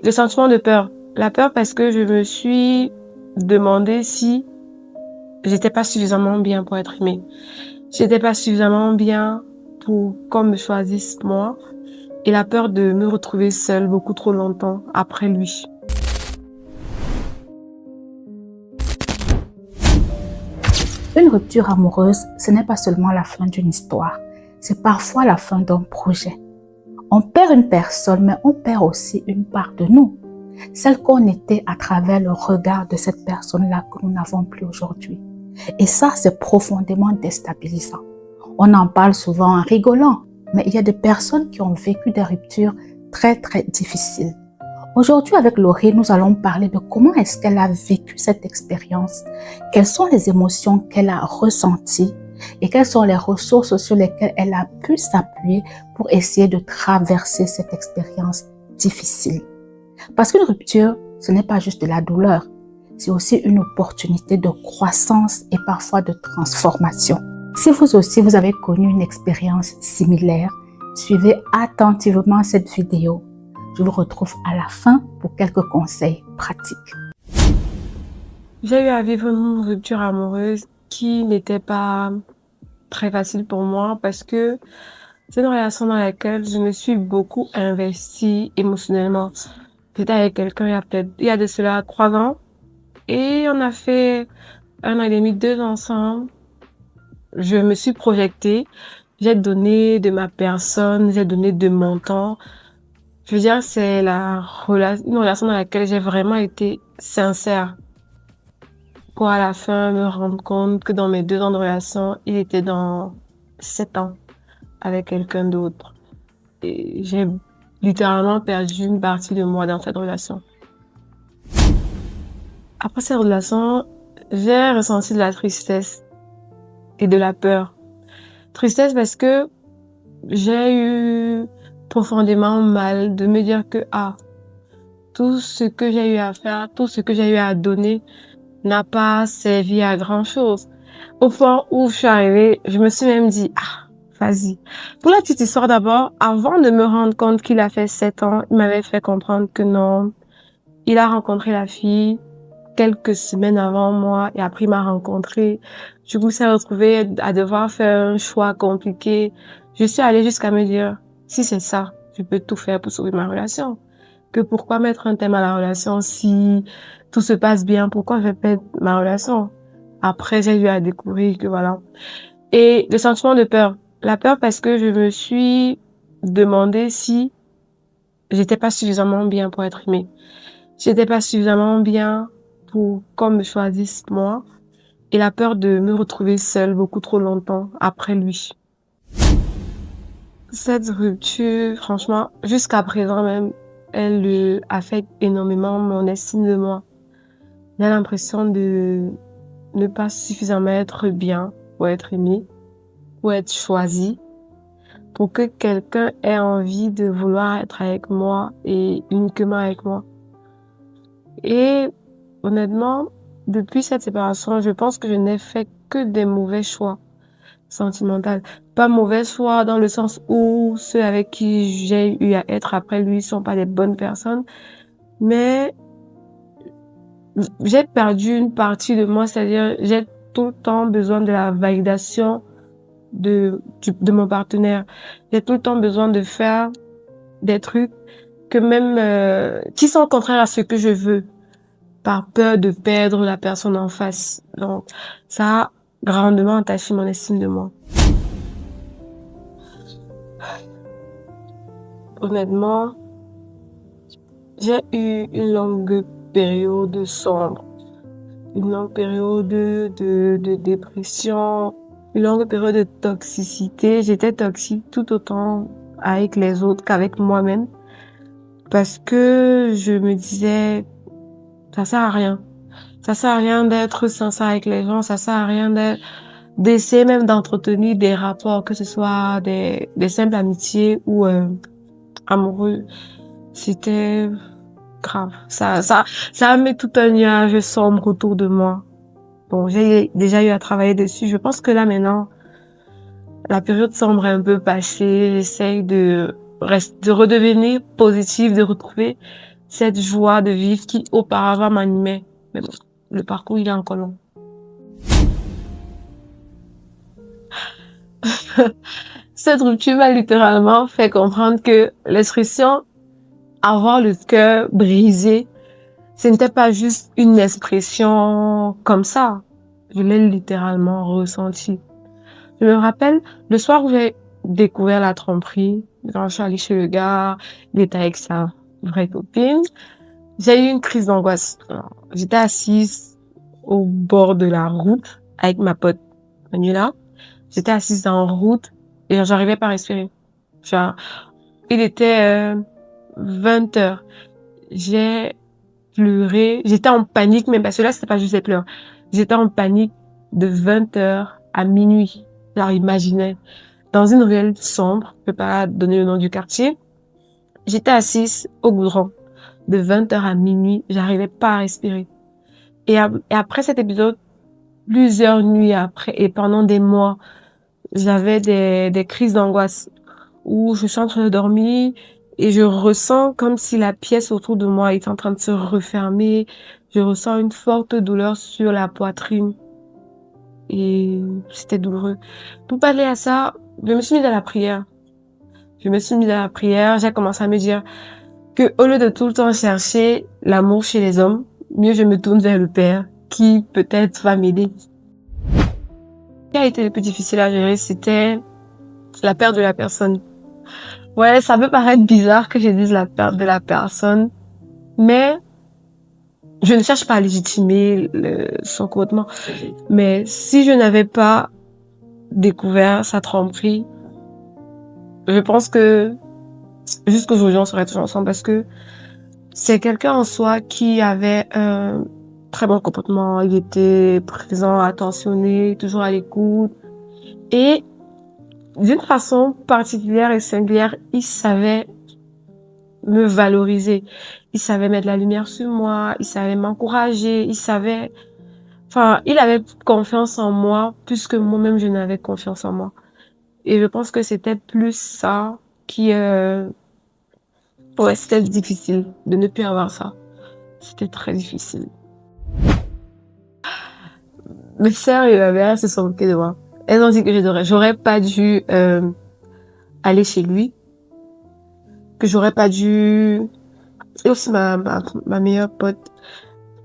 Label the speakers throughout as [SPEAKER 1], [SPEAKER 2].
[SPEAKER 1] Le sentiment de peur. La peur parce que je me suis demandé si j'étais pas suffisamment bien pour être aimée. J'étais pas suffisamment bien pour qu'on me choisisse moi. Et la peur de me retrouver seule beaucoup trop longtemps après lui.
[SPEAKER 2] Une rupture amoureuse, ce n'est pas seulement la fin d'une histoire, c'est parfois la fin d'un projet. On perd une personne, mais on perd aussi une part de nous, celle qu'on était à travers le regard de cette personne-là que nous n'avons plus aujourd'hui. Et ça, c'est profondément déstabilisant. On en parle souvent en rigolant, mais il y a des personnes qui ont vécu des ruptures très difficiles. Aujourd'hui, avec Laurie, nous allons parler de comment est-ce qu'elle a vécu cette expérience, quelles sont les émotions qu'elle a ressenties et quelles sont les ressources sur lesquelles elle a pu s'appuyer pour essayer de traverser cette expérience difficile. Parce qu'une rupture, ce n'est pas juste de la douleur, c'est aussi une opportunité de croissance et parfois de transformation. Si vous aussi, vous avez connu une expérience similaire, suivez attentivement cette vidéo. Je vous retrouve à la fin pour quelques conseils pratiques.
[SPEAKER 1] J'ai eu à vivre une rupture amoureuse qui n'était pas très facile pour moi parce que c'est une relation dans laquelle je me suis beaucoup investie émotionnellement. J'étais avec quelqu'un il y a de cela 3 ans et on a fait 1 an et demi, 2 ans ensemble. Je me suis projetée, j'ai donné de ma personne, j'ai donné de mon temps. Je veux dire, c'est une relation dans laquelle j'ai vraiment été sincère. Pour à la fin me rendre compte que dans mes 2 ans de relation, il était dans 7 ans avec quelqu'un d'autre. Et j'ai littéralement perdu une partie de moi dans cette relation. Après cette relation, j'ai ressenti de la tristesse et de la peur. Tristesse parce que j'ai eu profondément mal de me dire que tout ce que j'ai eu à faire, tout ce que j'ai eu à donner n'a pas servi à grand chose. Au point où je suis arrivée, je me suis même dit, vas-y. Pour la petite histoire d'abord, avant de me rendre compte qu'il a fait 7 ans, il m'avait fait comprendre que non. Il a rencontré la fille quelques semaines avant moi et après il m'a rencontré. Du coup, s'est retrouvé à devoir faire un choix compliqué. Je suis allée jusqu'à me dire, si c'est ça, je peux tout faire pour sauver ma relation. Que pourquoi mettre un thème à la relation si tout se passe bien? Pourquoi je vais perdre ma relation? Après, j'ai eu à découvrir que voilà. Et le sentiment de peur. La peur parce que je me suis demandé si j'étais pas suffisamment bien pour être aimée. J'étais pas suffisamment bien pour qu'on me choisisse moi. Et la peur de me retrouver seule beaucoup trop longtemps après lui. Cette rupture, franchement, jusqu'à présent même, elle affecte énormément mon estime de moi. J'ai l'impression de ne pas suffisamment être bien pour être aimée, pour être choisie, pour que quelqu'un ait envie de vouloir être avec moi et uniquement avec moi. Et honnêtement, depuis cette séparation, je pense que je n'ai fait que des mauvais choix sentimentaux. Pas mauvais choix dans le sens où ceux avec qui j'ai eu à être après lui sont pas des bonnes personnes, mais j'ai perdu une partie de moi, c'est-à-dire j'ai tout le temps besoin de la validation de mon partenaire. J'ai tout le temps besoin de faire des trucs que même qui sont contraires à ce que je veux, par peur de perdre la personne en face. Donc ça a grandement entaché mon estime de moi. Honnêtement, j'ai eu une longue période sombre, une longue période de dépression, une longue période de toxicité. J'étais toxique tout autant avec les autres qu'avec moi-même parce que je me disais, ça sert à rien. Ça sert à rien d'être sincère avec les gens, ça sert à rien d'essayer même d'entretenir des rapports, que ce soit des simples amitiés ou amoureux. C'était grave. Ça met tout un nuage sombre autour de moi. Bon, j'ai déjà eu à travailler dessus. Je pense que là, maintenant, la période sombre est un peu passée. J'essaye de redevenir positive, de retrouver cette joie de vivre qui auparavant m'animait. Mais bon, le parcours, il est encore long. Cette rupture m'a littéralement fait comprendre que l'expression avoir le cœur brisé, ce n'était pas juste une expression comme ça. Je l'ai littéralement ressenti. Je me rappelle, le soir où j'ai découvert la tromperie, quand je suis allée chez le gars, il était avec sa vraie copine, j'ai eu une crise d'angoisse. J'étais assise au bord de la route avec ma pote Manuela. J'étais assise en route et j'arrivais pas à respirer. Genre, il était 20 heures. J'ai pleuré. J'étais en panique, même parce que là, c'était pas juste des pleurs. J'étais en panique de 20 heures à minuit. Alors, imaginez, dans une ruelle sombre, je peux pas donner le nom du quartier, j'étais assise au goudron de 20 heures à minuit. J'arrivais pas à respirer. Et après cet épisode, plusieurs nuits après et pendant des mois, j'avais des crises d'angoisse où je suis en train de dormir et je ressens comme si la pièce autour de moi est en train de se refermer. Je ressens une forte douleur sur la poitrine et c'était douloureux. Pour parler à ça, je me suis mise à la prière. J'ai commencé à me dire que au lieu de tout le temps chercher l'amour chez les hommes, mieux je me tourne vers le Père qui peut-être va m'aider. Ce qui a été le plus difficile à gérer, c'était la perte de la personne. Ouais, ça peut paraître bizarre que je dise la perte de la personne, mais je ne cherche pas à légitimer son comportement. Mais si je n'avais pas découvert sa tromperie, je pense que jusqu'aujourd'hui, on serait toujours ensemble parce que c'est quelqu'un en soi qui avait un très bon comportement. Il était présent, attentionné, toujours à l'écoute. Et d'une façon particulière et singulière, il savait me valoriser. Il savait mettre la lumière sur moi, il savait m'encourager, il avait confiance en moi plus que moi-même je n'avais confiance en moi. Et je pense que c'était plus ça qui, c'était difficile de ne plus avoir ça. C'était très difficile. Mes sœurs et ma mère se sont moquées de moi. Elles ont dit que j'aurais pas dû aller chez lui, que j'aurais pas dû. Et aussi ma meilleure pote,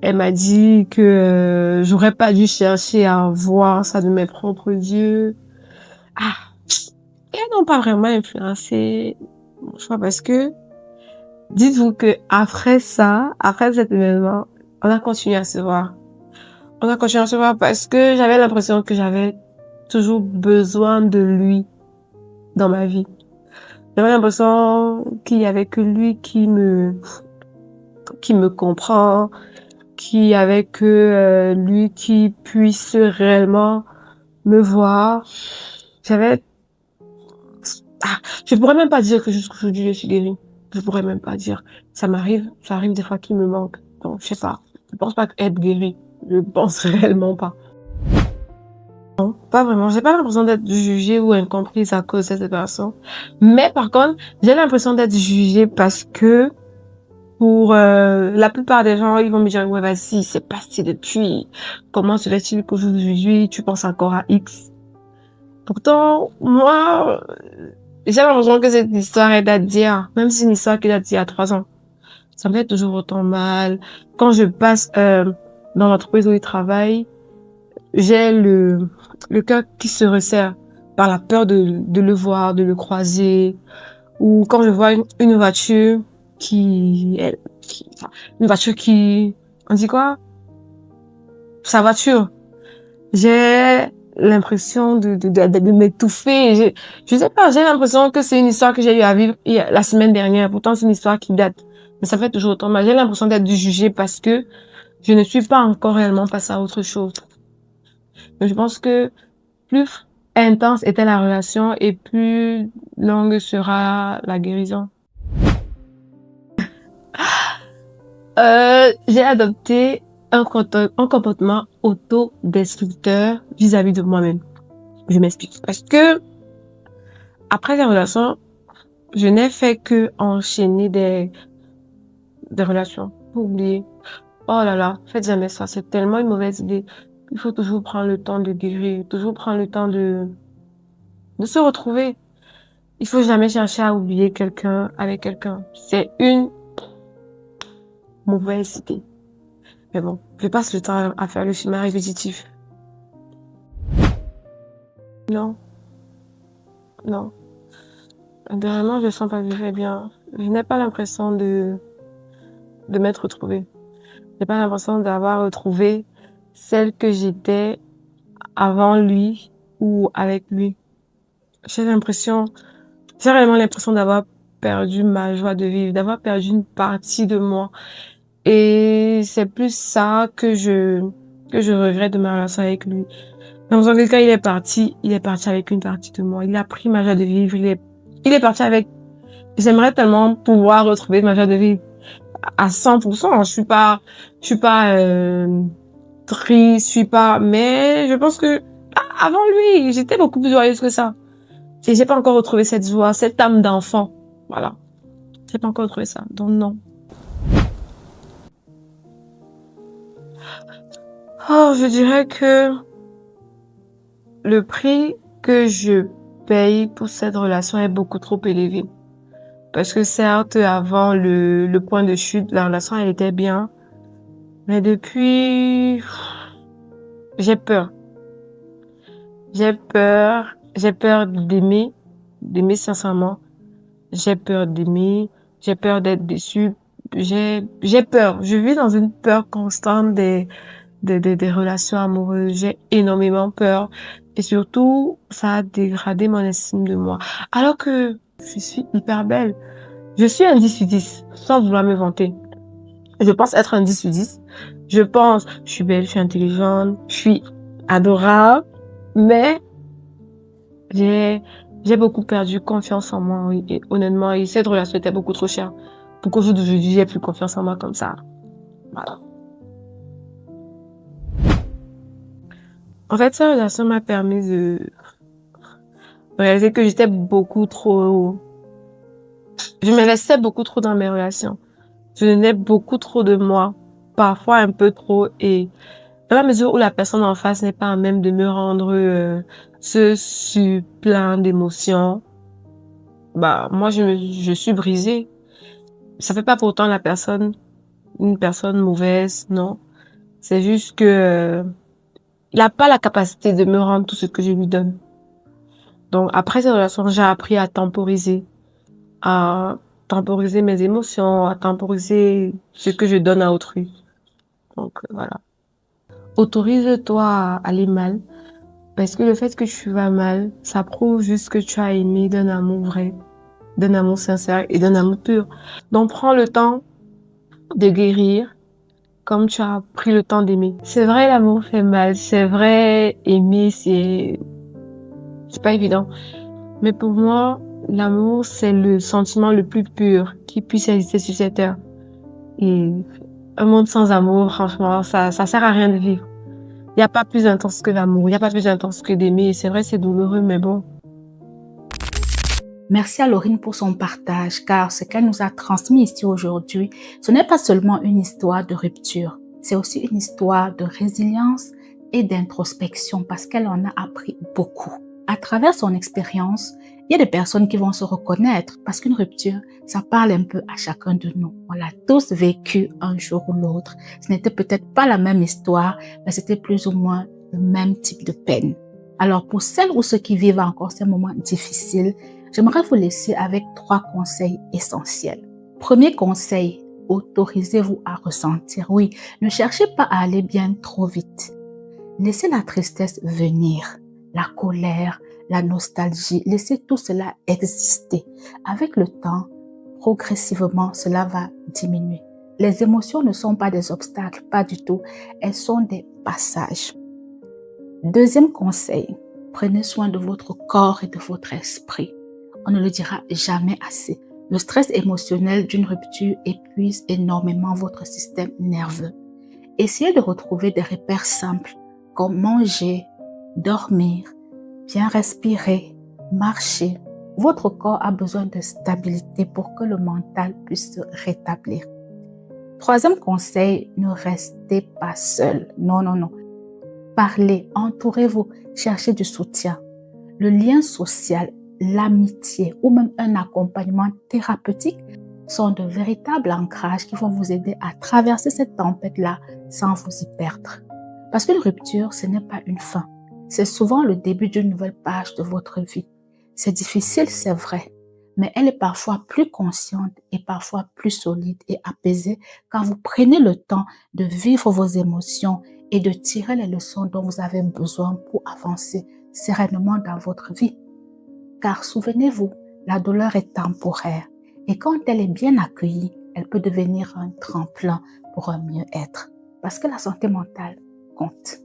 [SPEAKER 1] elle m'a dit que j'aurais pas dû chercher à voir ça de mes propres yeux. Ah, elles n'ont pas vraiment influencé mon choix parce que dites-vous que après ça, après cet événement, on a continué à se voir. On a continué à se voir parce que j'avais l'impression que j'avais toujours besoin de lui dans ma vie. J'avais l'impression qu'il y avait que lui qui me comprend, qu'il y avait que lui qui puisse réellement me voir. Je pourrais même pas dire que jusqu'aujourd'hui je suis guérie. Je pourrais même pas dire. Ça arrive des fois qu'il me manque. Donc, je sais pas. Je pense pas être guérie. Je pense réellement pas. Non, pas vraiment. J'ai pas l'impression d'être jugée ou incomprise à cause de cette personne. Mais par contre, j'ai l'impression d'être jugée parce que pour la plupart des gens, ils vont me dire, ouais, vas-y, c'est passé depuis. Comment se fait-il qu'aujourd'hui, tu penses encore à X? Pourtant, moi, j'ai l'impression que cette histoire est date d'hier. Même si c'est une histoire qui date d'il y a 3 ans. Ça me fait toujours autant mal. Quand je passe dans l'entreprise où il travaille, j'ai le cœur qui se resserre par la peur de le voir, de le croiser. Ou quand je vois une voiture on dit quoi? Sa voiture. J'ai l'impression de m'étouffer. Je sais pas, j'ai l'impression que c'est une histoire que j'ai eu à vivre la semaine dernière. Pourtant, c'est une histoire qui date. Mais ça fait toujours autant mal. J'ai l'impression d'être jugée parce que je ne suis pas encore réellement passée à autre chose. Mais je pense que plus intense était la relation et plus longue sera la guérison. J'ai adopté un comportement autodestructeur vis-à-vis de moi-même. Je m'explique. Parce que, après la relation, je n'ai fait que enchaîner des relations. Faut oublier. Oh là là, faites jamais ça. C'est tellement une mauvaise idée. Il faut toujours prendre le temps de guérir, toujours prendre le temps de se retrouver. Il faut jamais chercher à oublier quelqu'un avec quelqu'un. C'est une mauvaise idée. Mais bon, je passe le temps à faire le schéma répétitif. Non, non. Dernièrement, je sens pas très bien. Je n'ai pas l'impression de m'être retrouvée. J'ai pas l'impression d'avoir retrouvé celle que j'étais avant lui ou avec lui. J'ai réellement l'impression d'avoir perdu ma joie de vivre, d'avoir perdu une partie de moi. Et c'est plus ça que je regrette de ma relation avec lui. Dans le cas, il est parti avec une partie de moi. Il a pris ma joie de vivre, il est parti avec. J'aimerais tellement pouvoir retrouver ma joie de vivre à 100%. Je suis pas triste, je suis pas, mais je pense que avant lui, j'étais beaucoup plus joyeuse que ça. Et j'ai pas encore retrouvé cette joie, cette âme d'enfant. Voilà. J'ai pas encore retrouvé ça. Donc non. Oh, je dirais que le prix que je paye pour cette relation est beaucoup trop élevé. Parce que certes, avant le point de chute, la relation, elle était bien. Mais depuis, j'ai peur. J'ai peur d'aimer sincèrement. J'ai peur d'aimer, j'ai peur d'être déçue. J'ai peur. Je vis dans une peur constante des relations amoureuses. J'ai énormément peur. Et surtout, ça a dégradé mon estime de moi. Alors que je suis hyper belle. Je suis un 10 sur 10, sans vouloir me vanter. Je pense être un 10 sur 10. Je suis belle, je suis intelligente, je suis adorable. Mais j'ai beaucoup perdu confiance en moi, oui. Et honnêtement, et cette relation était beaucoup trop chère pour qu'aujourd'hui, j'ai plus confiance en moi comme ça. Voilà. En fait, cette relation m'a permis de réaliser que j'étais beaucoup trop. Je m'investissais beaucoup trop dans mes relations. Je donnais beaucoup trop de moi, parfois un peu trop, et dans la mesure où la personne en face n'est pas à même de me rendre ce plein d'émotions, bah moi je suis brisée. Ça fait pas pour autant une personne mauvaise, non. C'est juste que il a pas la capacité de me rendre tout ce que je lui donne. Donc après cette relation, j'ai appris à temporiser mes émotions, à temporiser ce que je donne à autrui. Donc voilà. Autorise-toi à aller mal, parce que le fait que tu vas mal, ça prouve juste que tu as aimé d'un amour vrai, d'un amour sincère et d'un amour pur. Donc prends le temps de guérir comme tu as pris le temps d'aimer. C'est vrai, l'amour fait mal. C'est vrai, aimer, c'est pas évident. Mais pour moi, l'amour, c'est le sentiment le plus pur qui puisse exister sur cette terre. Et un monde sans amour, franchement, ça sert à rien de vivre. Il n'y a pas plus intense que l'amour. Il n'y a pas plus intense que d'aimer. C'est vrai, c'est douloureux, mais bon.
[SPEAKER 2] Merci à Laurine pour son partage, car ce qu'elle nous a transmis ici aujourd'hui, ce n'est pas seulement une histoire de rupture, c'est aussi une histoire de résilience et d'introspection, parce qu'elle en a appris beaucoup. À travers son expérience, il y a des personnes qui vont se reconnaître, parce qu'une rupture, ça parle un peu à chacun de nous. On l'a tous vécu un jour ou l'autre. Ce n'était peut-être pas la même histoire, mais c'était plus ou moins le même type de peine. Alors pour celles ou ceux qui vivent encore ces moments difficiles, j'aimerais vous laisser avec 3 conseils essentiels. Premier conseil, autorisez-vous à ressentir. Oui, ne cherchez pas à aller bien trop vite. Laissez la tristesse venir, la colère, la nostalgie, laissez tout cela exister. Avec le temps, progressivement, cela va diminuer. Les émotions ne sont pas des obstacles, pas du tout. Elles sont des passages. Deuxième conseil, prenez soin de votre corps et de votre esprit. On ne le dira jamais assez. Le stress émotionnel d'une rupture épuise énormément votre système nerveux. Essayez de retrouver des repères simples comme manger, dormir, bien respirer, marcher. Votre corps a besoin de stabilité pour que le mental puisse se rétablir. Troisième conseil, ne restez pas seul. Non, non, non. Parlez, entourez-vous, cherchez du soutien. Le lien social, l'amitié ou même un accompagnement thérapeutique sont de véritables ancrages qui vont vous aider à traverser cette tempête-là sans vous y perdre. Parce qu'une rupture, ce n'est pas une fin. C'est souvent le début d'une nouvelle page de votre vie. C'est difficile, c'est vrai, mais elle est parfois plus consciente et parfois plus solide et apaisée quand vous prenez le temps de vivre vos émotions et de tirer les leçons dont vous avez besoin pour avancer sereinement dans votre vie. Car souvenez-vous, la douleur est temporaire et quand elle est bien accueillie, elle peut devenir un tremplin pour un mieux-être. Parce que la santé mentale compte.